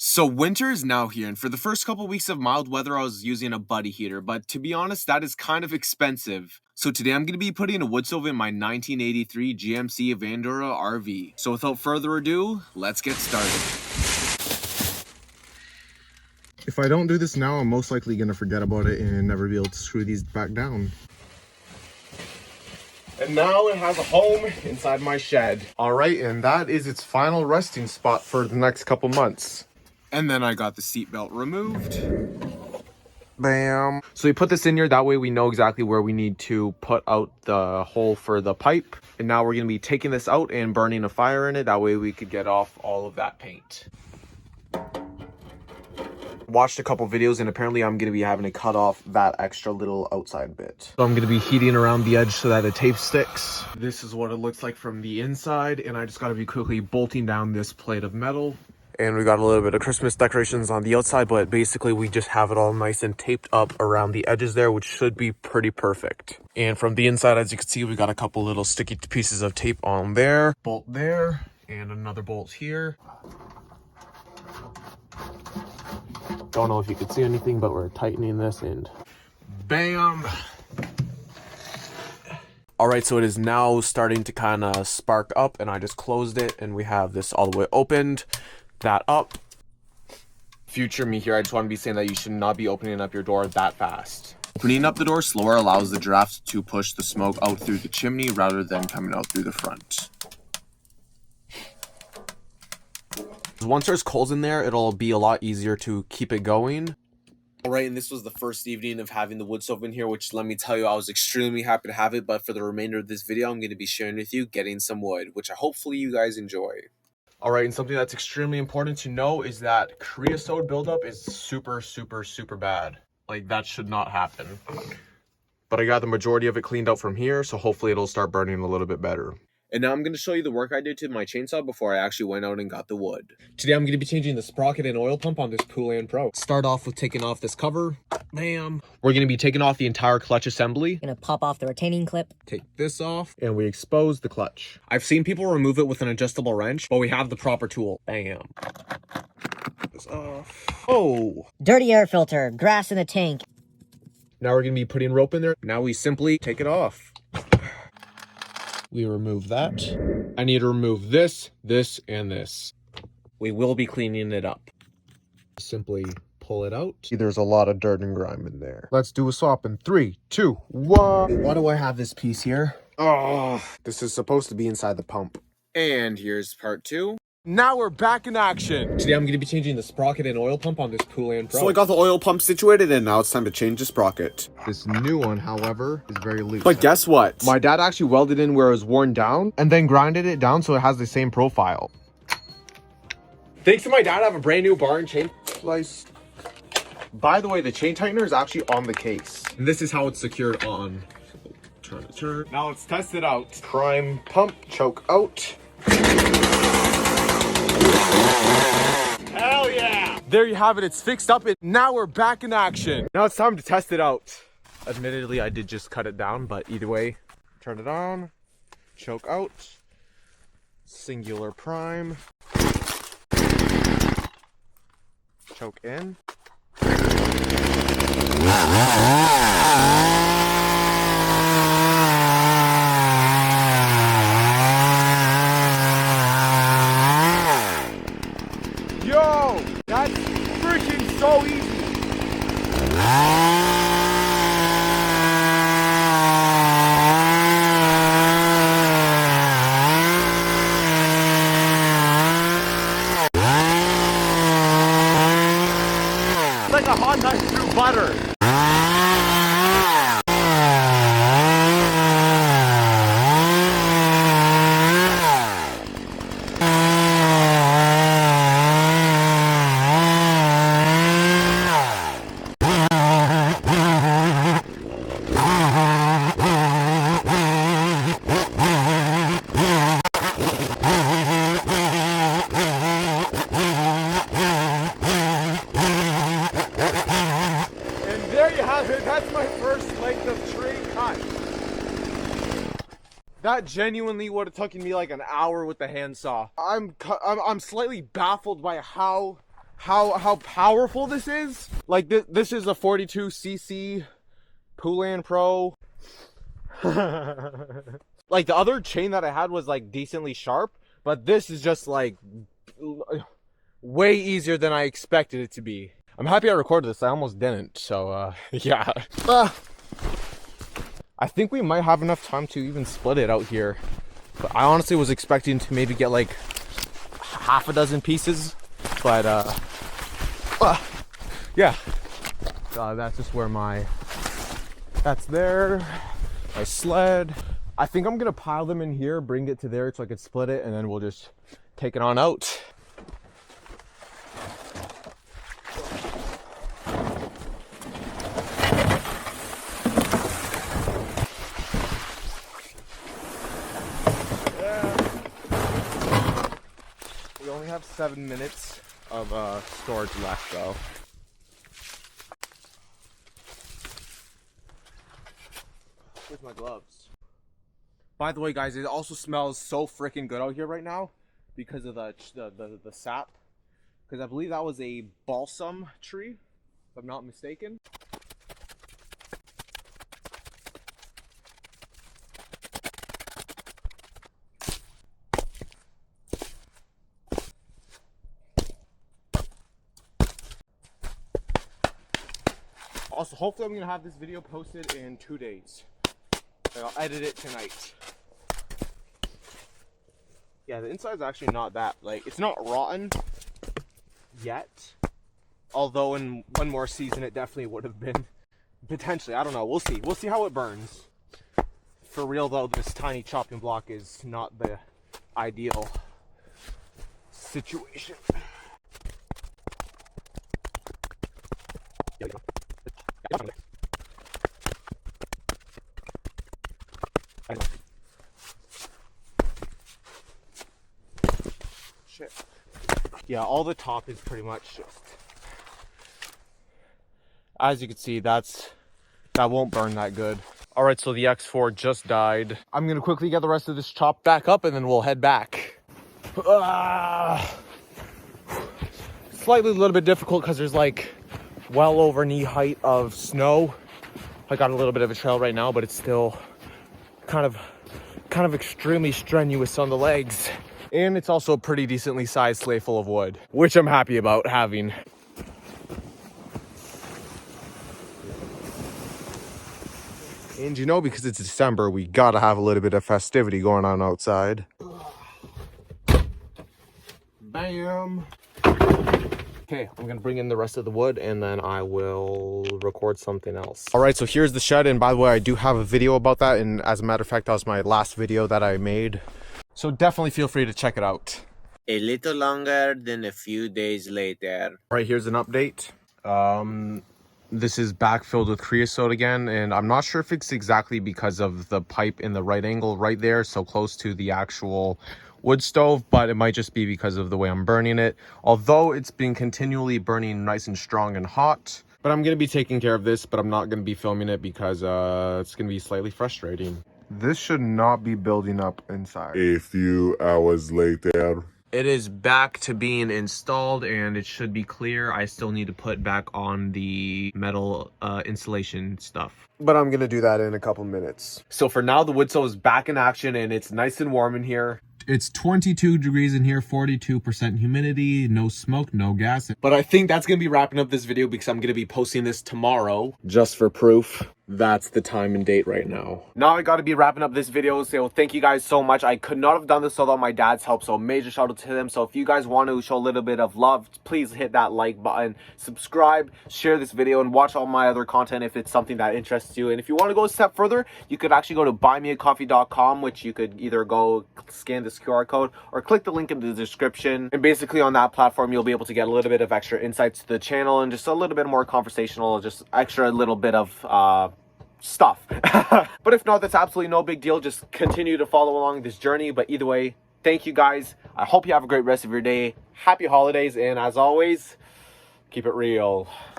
So winter is now here, and for the first couple weeks of mild weather, I was using a buddy heater, but to be honest, that is kind of expensive. So today I'm going to be putting a wood stove in my 1983 GMC Vandura RV. So without further ado, let's get started. If I don't do this now, I'm most likely going to forget about it and never be able to screw these back down. And now it has a home inside my shed. All right, and that is its final resting spot for the next couple months. And then I got the seatbelt removed. Bam. So we put this in here, that way we know exactly where we need to put out the hole for the pipe. And now we're going to be taking this out and burning a fire in it, that way we could get off all of that paint. Watched a couple videos and apparently I'm going to be having to cut off that extra little outside bit. So I'm going to be heating around the edge so that the tape sticks. This is what it looks like from the inside, and I just got to be quickly bolting down this plate of metal. And we got a little bit of Christmas decorations on the outside, but basically we just have it all nice and taped up around the edges there, which should be pretty perfect. And from the inside, as you can see, we got a couple little sticky pieces of tape on there, bolt there, and another bolt here. Don't know if you could see anything, but we're tightening this and bam. All right, so it is now starting to kind of spark up, and I just closed it and we have this all the way opened. That up. Future me here, I just want to be saying that you should not be opening up your door that fast. Opening up the door slower allows the draft to push the smoke out through the chimney rather than coming out through the front. Once there's coals in there, it'll be a lot easier to keep it going. Alright, and this was the first evening of having the wood stove in here, which let me tell you, I was extremely happy to have it, but for the remainder of this video, I'm going to be sharing with you getting some wood, which hopefully you guys enjoy. Alright, and something that's extremely important to know is that creosote buildup is super bad. Like, that should not happen. But I got the majority of it cleaned out from here, so hopefully it'll start burning a little bit better. And now I'm going to show you the work I did to my chainsaw before I actually went out and got the wood. Today I'm going to be changing the sprocket and oil pump on this Poulan Pro. Start off with taking off this cover. Bam. We're going to be taking off the entire clutch assembly. Gonna pop off the retaining clip. Take this off, and we expose the clutch. I've seen people remove it with an adjustable wrench, but we have the proper tool. Bam. This off. Oh. Dirty air filter, grass in the tank. Now we're going to be putting rope in there. Now we simply take it off. We remove that. I need to remove this, this, and this. We will be cleaning it up. Simply pull it out. There's a lot of dirt and grime in there. Let's do a swap in 3, 2, 1. Why do I have this piece here? Oh, this is supposed to be inside the pump. And here's part 2. Now we're back in action. Today I'm going to be changing the sprocket and oil pump on this Poulan Pro. So I got the oil pump situated and now it's time to change the sprocket. This new one, however, is very loose. But guess what? My dad actually welded in where it was worn down and then grinded it down so it has the same profile. Thanks to my dad, I have a brand new bar and chain slice. By the way, the chain tightener is actually on the case. And this is how it's secured on. Turn. Now let's test it out. Prime pump, choke out. Hell yeah! There you have it, it's fixed up and now we're back in action. Now it's time to test it out. Admittedly, I did just cut it down, but either way, turn it on, choke out, singular prime, choke in. Yo, that's freaking so easy. It's like a hot knife through butter. That's my first length of tree cut. That genuinely would have taken me like an hour with the handsaw. I'm slightly baffled by how how powerful this is. Like this is a 42cc Poulan Pro. Like the other chain that I had was like decently sharp, but this is just like way easier than I expected it to be. I'm happy I recorded this. I almost didn't. So yeah. I think we might have enough time to even split it out here. But I honestly was expecting to maybe get like half a dozen pieces, but yeah. That's just where that's there. My sled. I think I'm gonna pile them in here, bring it to there so I could split it, and then we'll just take it on out. We only have 7 minutes of storage left though. Where's my gloves? By the way, guys, it also smells so freaking good out here right now because of the sap. Because I believe that was a balsam tree, if I'm not mistaken. Also, hopefully I'm gonna have this video posted in 2 days. And I'll edit it tonight. Yeah, the inside's actually not that, like, it's not rotten yet. Although in one more season it definitely would have been. Potentially, I don't know, we'll see. We'll see how it burns. For real though, this tiny chopping block is not the ideal situation. Shit. Yeah, all the top is pretty much just, as you can see, that won't burn that good. All right, so the X4 just died. I'm gonna quickly get the rest of this chop back up and then we'll head back. Slightly a little bit difficult because there's like well over knee height of snow. I got a little bit of a trail right now, but it's still kind of extremely strenuous on the legs. And it's also a pretty decently sized sleigh full of wood, which I'm happy about having. And you know, because it's December, we gotta have a little bit of festivity going on outside. Bam! Okay, I'm gonna bring in the rest of the wood and then I will record something else. All right, so here's the shed, and by the way, I do have a video about that, and as a matter of fact, that was my last video that I made. So definitely feel free to check it out. A little longer than a few days later. All right, here's an update. This is back filled with creosote again, and I'm not sure if it's exactly because of the pipe in the right angle right there, so close to the actual wood stove, but it might just be because of the way I'm burning it. Although it's been continually burning nice and strong and hot. But I'm going to be taking care of this, but I'm not going to be filming it because it's going to be slightly frustrating. This should not be building up inside. A few hours later. It is back to being installed and it should be clear. I still need to put back on the metal insulation stuff. But I'm gonna do that in a couple minutes. So for now, the wood stove is back in action and it's nice and warm in here. It's 22 degrees in here, 42% humidity, no smoke, no gas. But I think that's gonna be wrapping up this video because I'm gonna be posting this tomorrow. Just for proof, that's the time and date right now. Now I gotta be wrapping up this video, so thank you guys so much. I could not have done this without my dad's help, so major shout out to him. So if you guys want to show a little bit of love, please hit that like button, subscribe, share this video, and watch all my other content if it's something that interests you. And if you want to go a step further, you could actually go to buymeacoffee.com, which you could either go scan this QR code or click the link in the description. And basically on that platform, you'll be able to get a little bit of extra insights to the channel and just a little bit more conversational, just extra little bit of stuff. But if not, that's absolutely no big deal. Just continue to follow along this journey. But either way, thank you guys. I hope you have a great rest of your day. Happy holidays, and as always, keep it real.